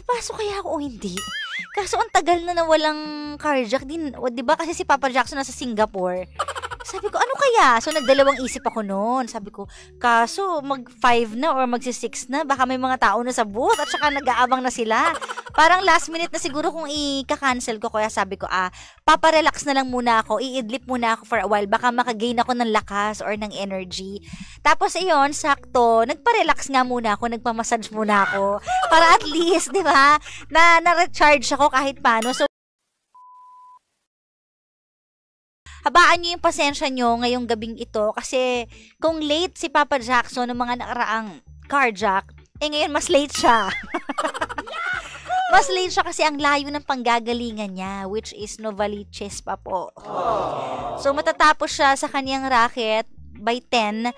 papasok kaya ako o hindi? Kaso ang tagal na walang carjack din. O, diba kasi si Papa Jackson nasa Singapore. Sabi ko, ano kaya? So, nagdalawang isip ako noon. Sabi ko, kaso mag-5 na or magsi-6 na. Baka may mga tao na sa booth at saka nag-aabang na sila. Parang last minute na siguro kung i-cancel ko. Kaya sabi ko, paparelax na lang muna ako. I-idlip muna ako for a while. Baka makagain ako ng lakas or ng energy. Tapos, ayun, sakto. Nagpa-relax nga muna ako. Nagpa-massage muna ako. Para at least, di ba, na-recharge ako kahit paano. So, habaan nyo yung pasensya nyo ngayong gabing ito kasi kung late si Papa Jackson ng mga nakaraang carjack, ngayon mas late siya. Mas late siya kasi ang layo ng panggagalingan niya, which is Novaliches pa po. So matatapos siya sa kanyang racket by 10.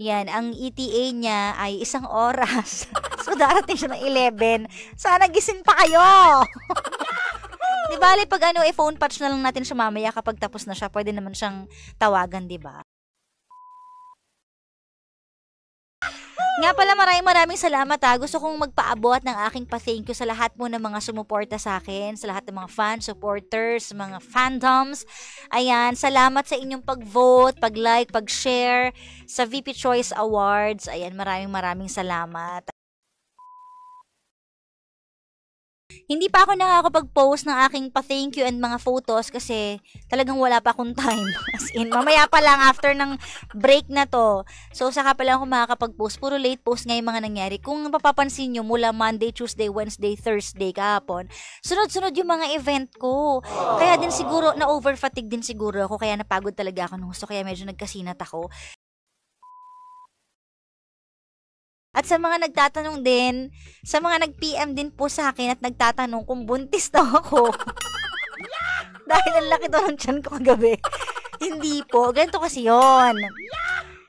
Yan, ang ETA niya ay 1 oras. So darating siya ng 11. Sana gising pa kayo! Di bale, pag phone patch na lang natin siya mamaya kapag tapos na siya, pwede naman siyang tawagan, di ba? Nga pala, maraming salamat Gusto kong magpaabot ng aking pa-thank you sa lahat mo ng mga sumuporta sa akin, sa lahat ng mga fans, supporters, mga fandoms. Ayan, salamat sa inyong pag-vote, pag-like, pag-share sa VP Choice Awards. Ayan, maraming salamat. Hindi pa ako nakakapag-post ng aking pa-thank you and mga photos kasi talagang wala pa akong time. As in, mamaya pa lang after ng break na to. So, saka pa lang ako makakapag-post. Puro late post nga yung mga nangyari. Kung mapapansin nyo, mula Monday, Tuesday, Wednesday, Thursday, kahapon, sunod-sunod yung mga event ko. Kaya din siguro, na-overfatigue din siguro ako. Kaya napagod talaga ako nung gusto. Kaya medyo nagkasinat ako. At sa mga nagtatanong din, sa mga nag-PM din po sa akin at nagtatanong kung buntis daw ako. Dahil ang laki daw ng tiyan ko kagabi. Hindi po. Ganito kasi yon.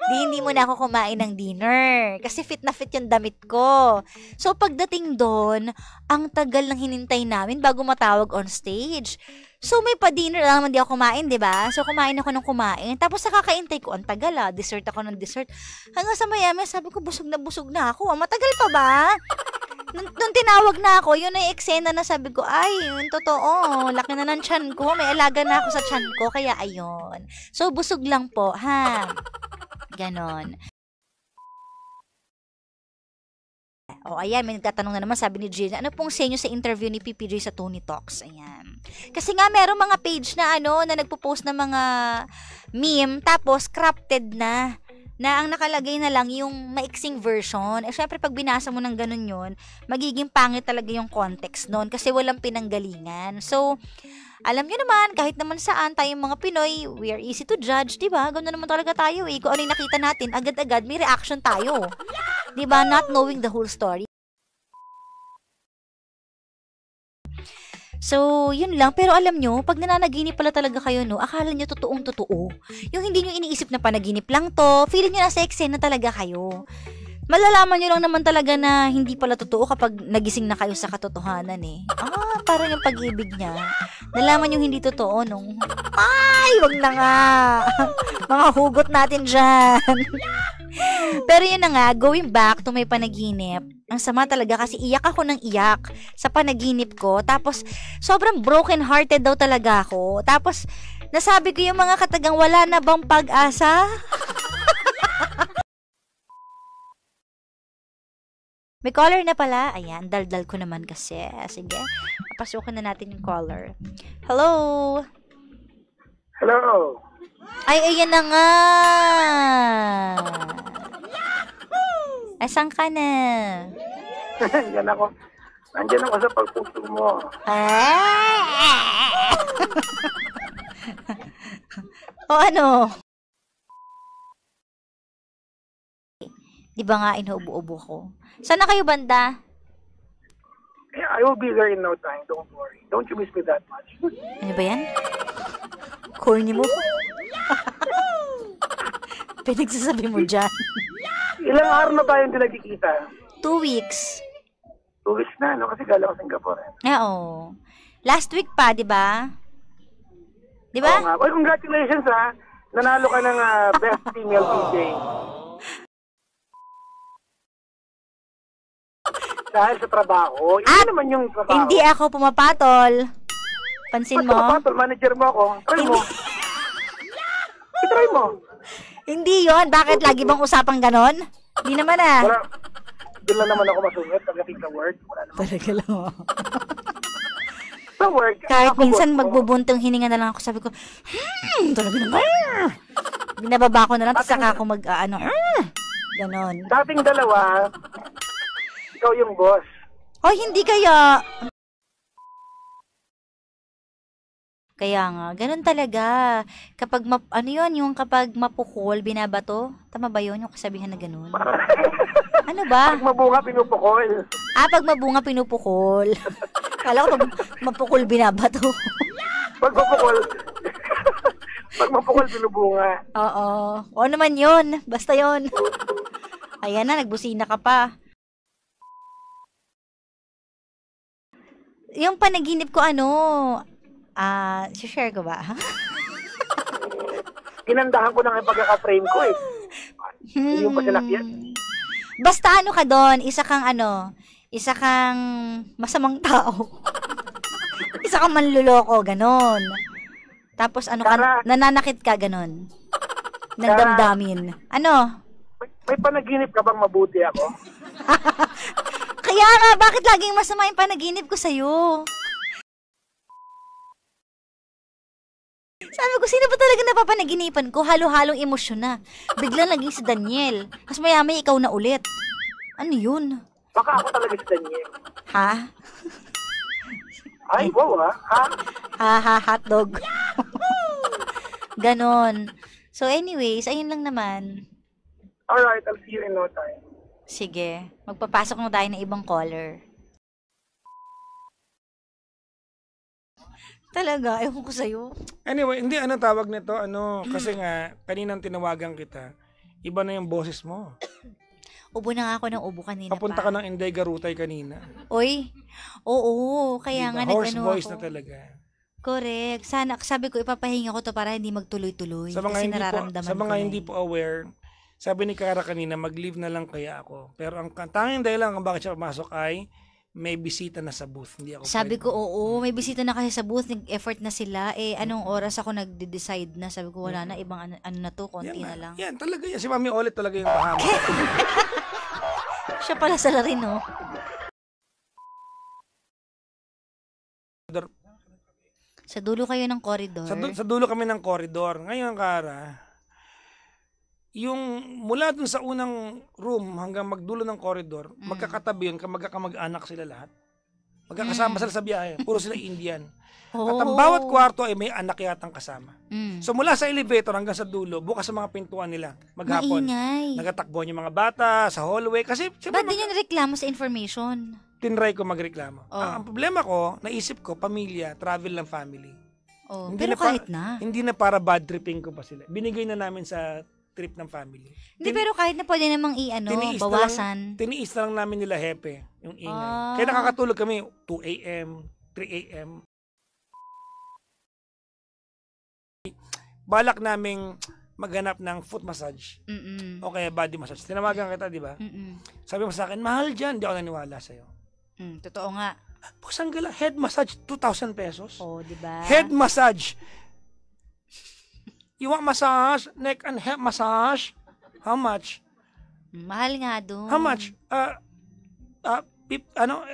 Hindi muna ako kumain ng dinner. Kasi fit na fit yung damit ko. So, pagdating doon, ang tagal ng hinintay namin bago matawag on stage. So, may pa-dinner lang naman di ako kumain, diba? So, kumain ako ng kumain. Tapos, nakakaintay ko, ang tagal dessert ako ng dessert. Hanggang sa maya-maya, sabi ko, busog na ako. Matagal pa ba? Nung tinawag na ako, yun na yung eksena na sabi ko, ay, yun totoo, laki na ng tiyan ko. May alaga na ako sa tiyan ko, kaya ayun. So, busog lang po, ha? Ganon. O, ayan, may nagtatanong na naman, sabi ni Gina, ano pong senyo sa interview ni PPJ sa Tony Talks? Ayan. Kasi nga, merong mga page na na nagpo-post ng mga meme, tapos crafted na ang nakalagay na lang yung maiksing version. Syempre, pag binasa mo ng ganun yun, magiging pangit talaga yung context nun kasi walang pinanggalingan. So, alam nyo naman, kahit naman saan tayong mga Pinoy, we are easy to judge, diba? Ganoon naman talaga tayo Kung ano yung nakita natin, agad-agad may reaction tayo. Diba? Not knowing the whole story. So, yun lang. Pero alam nyo, pag nananaginip pala talaga kayo, akala nyo totoong-totoo. Yung hindi nyo iniisip na panaginip lang to, feeling nyo nasa eksena talaga kayo. Malalaman nyo lang naman talaga na hindi pala totoo kapag nagising na kayo sa katotohanan parang yung pag-ibig niya. Nalaman nyo hindi totoo nung, ay, wag na nga. Mga hugot natin dyan. Pero yun na nga, going back to may panaginip, ang sama talaga kasi iyak ako ng iyak sa panaginip ko. Tapos, sobrang broken-hearted daw talaga ako. Tapos, nasabi ko yung mga katagang wala na bang pag-asa? May caller na pala. Ayan, daldal ko naman kasi. Sige, papasukin na natin yung caller. Hello? Hello? Ay, ayan na nga. Ay, saan ka na? Nandiyan ako. Nandiyan ako sa pagpuso mo. O ano? Di ba nga inuubo-ubo ko? Saan na kayo banda? Yeah, I will be there in no time. Don't worry. Don't you miss me that much. Ano ba yan? Corny mo? Pinagsasabi mo dyan. Ilang araw na tayo hindi nagkikita? 2 weeks. 2 weeks na, Kasi galing ako Singapore. Oo. Last week pa, di ba? Di ba? Oo nga. Well, congratulations Nanalo ka ng Best Female DJ. dahil sa trabaho. Hindi naman yung trabaho. Hindi ako pumapatol. Pansin mo? Patol, manager mo ako. Try mo. I-try mo. Hindi yon. Bakit? Lagi bang usapang ganon? Hindi naman ah. Wala. Doon lang naman ako masungit pagdating sa work. Wala naman. Talaga lang oh. Sa work. Kahit ako, minsan boss ko. magbubuntong hininga na lang ako. Sabi ko, talaga naman. Binababa ko na lang, tapos saka ako ganon. Dating dalawa, ikaw yung boss. Oh, hindi kaya. Kaya nga, ganun talaga. Kapag, ano yun, yung kapag mapukol, binabato? Tama ba yun, yung kasabihan na ganun? Ano ba? Pag mabunga, pinupukol. Pag mabunga, pinupukol. Kala ko pag mapukol, binabato. Pag mapukol, pag mapukol, pinubunga. Oo. O naman yun. Basta yun. Ayan na, nagbusina ka pa. Yung panaginip ko, share ko ba? Ginandahan ko na yung pagkaka-frame ko eh. Hindi yung pasinakyan. Basta ka doon, isa kang masamang tao. Isa kang manluloko, ganon. Tapos nananakit ka, ganon. Ng damdamin. Ano? May panaginip ka bang mabuti ako? Kaya nga, bakit laging masama yung panaginip ko sa'yo? Sabi ko, sino ba talaga napapanaginipan ko? Halo-halong emosyon na. Biglang naging si Daniel. Tapos maya-maya ikaw na ulit. Ano yun? Baka ako talaga si Daniel. Ha? Ay, wow ha? Ha, hotdog. Ganon. So anyways, ayun lang naman. Alright, I'll see you in no time. Sige. Magpapasok na tayo ng ibang caller. Talaga, ewan ko sa'yo. Anyway, hindi tawag nito, kasi nga, kaninang tinawagan kita, iba na yung boses mo. Ubo na nga ako ng ubo kanina Papunta pa. ka ng Inday Garutay kanina. Oy, oo, kaya Diba? nga Hoarse nag-ano voice ako. na talaga. Correct. Sana, sabi ko, ipapahinga ko to para hindi magtuloy-tuloy. Sa mga, kasi hindi po, nararamdaman sa mga ko hindi na po aware, sabi ni Kara kanina, mag-leave na lang kaya ako. Pero ang tanging dahilan kung bakit siya pumasok ay may bisita na sa booth. Hindi ako Sabi pwede. ko, oo, may bisita na kasi sa booth, nag-effort na sila. Anong oras ako nag-decide na? Sabi ko, wala na, ibang ano na to, konti na lang. Yan, talaga yan. Si Mami Olet talaga yung pahama. Siya pala sa rin, no? Sa dulo kayo ng corridor. Sa dulo kami ng corridor. Ngayon, Kara, yung mula dun sa unang room hanggang magdulo ng corridor, magkakatabi yun, magkakamag-anak sila lahat. Magkakasama sila sa biyahe. Puro sila Indian. At ang bawat kwarto ay may anak yatang kasama. So mula sa elevator hanggang sa dulo, bukas sa mga pintuan nila, maghapon. Maingay. Nagatakbuhan yung mga bata sa hallway. Kasi Ba't din yung reklamo sa information? tinry ko magreklamo. Ang problema ko, naisip ko, pamilya, travel lang family. Oh, Hindi pero na pa- kahit na. Hindi na para bad tripping ko pa sila. Binigay na namin sa trip ng family. Hindi, pero kahit na pwede namang bawasan. Tiniis na lang namin nila hepe, yung ingay. Ah. Kaya nakakatulog kami 2 a.m., 3 a.m. Balak naming maghanap ng foot massage. O kaya body massage. Tinawagan kita, di ba? Sabi mo sa akin, mahal dyan. Di ako naniwala sa'yo. Totoo nga. Pusang gala, head massage, 2,000 pesos. Oh, di ba? Head massage. You want massage? Neck and head massage? How much? Mahal nga doon. How much?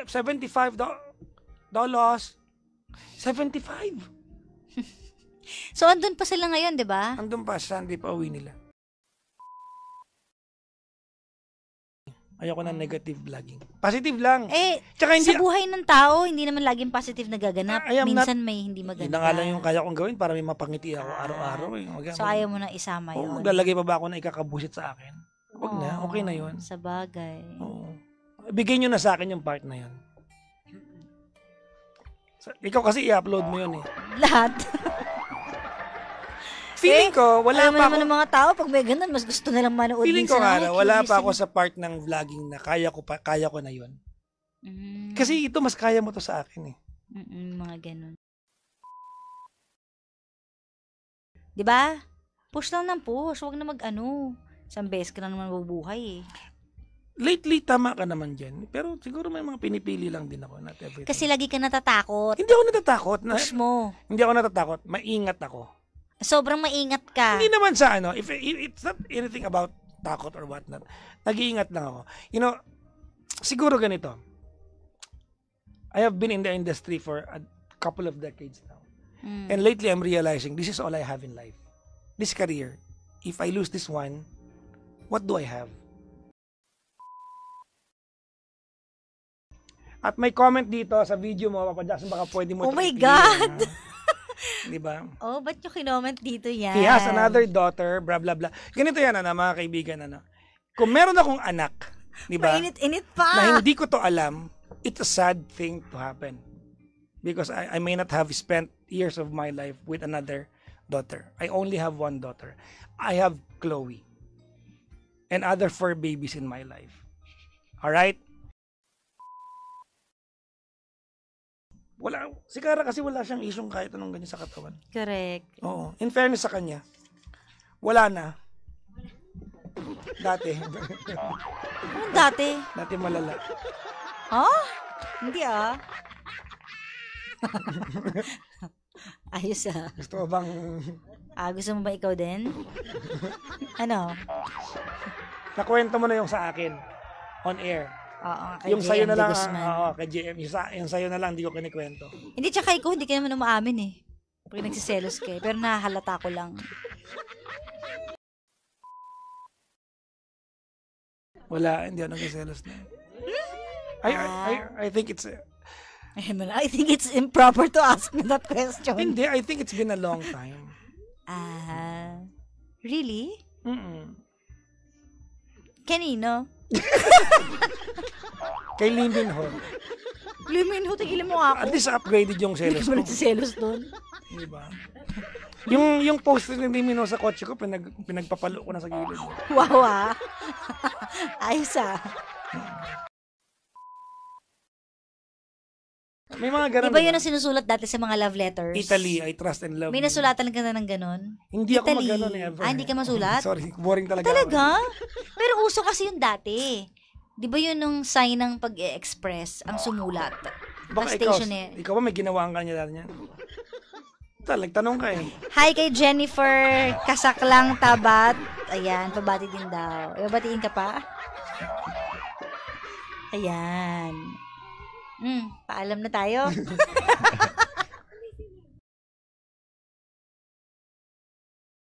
$75. 75. So, andun pa sila ngayon, di ba? Andun pa, Sunday pa uwi nila. Ayoko na negative vlogging. Positive lang. Tsaka hindi, sa buhay ng tao, hindi naman laging positive na gaganap. I am Minsan may hindi maganda. yun na nga lang yung kaya kong gawin para may mapangiti ako araw-araw. So, ayaw mo na isama yun. Maglalagay pa ba ako na ikakabusit sa akin? Huwag na, okay na yun. Sa bagay. Oo. Bigay nyo na sa akin yung part na yun. Ikaw kasi i-upload mo yun eh. Lahat. Feeling ko, wala Alam mo pa naman ako. ng mga tao, pag may ganun, mas gusto nilang manood Feeling ko minsan. nga, wala pa ako sa part ng vlogging na kaya ko na yun. Kasi ito, mas kaya mo to sa akin eh. Mga ganun. Diba? Push lang ng push. Huwag na mag-ano. Isang beses ka na naman mabubuhay eh. lately, tama ka naman dyan. Pero siguro may mga pinipili lang din ako. Not everything. Kasi lagi ka natatakot. Hindi ako natatakot. Push mo. Hindi ako natatakot. Maingat ako. Sobrang maingat ka. Hindi naman sa ano. If it's not anything about takot or whatnot. Nag-iingat lang ako. You know, siguro ganito. I have been in the industry for a couple of decades now. And lately, I'm realizing this is all I have in life. This career. If I lose this one, what do I have? At may comment dito sa video mo, Papa Jackson, baka pwede mo Oh ito my i-clear, God! Di ba? Oh, ba't yung kinoment dito yan? He has another daughter, blah, blah, blah. Ganito yan, mga kaibigan, Kung meron akong anak, di ba? Mainit-init pa. Na hindi ko to alam, it's a sad thing to happen. Because I may not have spent years of my life with another daughter. I only have one daughter. I have Chloe. And other 4 babies in my life. Alright? Si Kara kasi wala siyang isyong kahit anong ganyan sa katawan. Correct. Oo. In fairness sa kanya, wala na. Dati. Anong dati? Dati malala. Huh? Hindi Ayos Gusto mo bang... gusto mo ba ikaw din? Ano? Nakwento mo na yung sa akin. On air. Oo, kay Yung sayo na JM De lang, Guzman. kay JM. Yung sayo na lang, hindi ko kinikwento. Hindi, tsaka ikaw, hindi ka naman umaamin eh. Porque nagsiselos ka eh. Pero nahalata ko lang. Wala, hindi ako nagsiselos na. I think it's... I think it's improper to ask me that question. Hindi, I think it's been a long time. Really? Mm-mm. Kanino? Kay Lee Min Ho. Limin ho, tigilin mo nga ako. At least upgraded yung Hindi selos ka ba ko. nagsiselos doon? Diba? Yung poster ni Lee Min Ho sa kotse ko, pinagpapalo ko na sa gilid. Wow Ayos May mga ganun. Iba yun ang sinusulat dati sa mga love letters. Italy, I trust and love. May nasulatan ka na ng ganon? Hindi ako Italy. mag-ganon ever. Hindi ka masulat? Sorry, boring talaga. Talaga? Pero uso kasi yun dati. Di ba yun yung sign ng pag-express, ang sumulat? Baka ikaw ba may ginawaan ka niya dati niyan? Nagtanong ka eh. Hi kay Jennifer Kasaklang Tabat. Ayan, pabati din daw. Babatiin ka pa? Ayan. Paalam na tayo.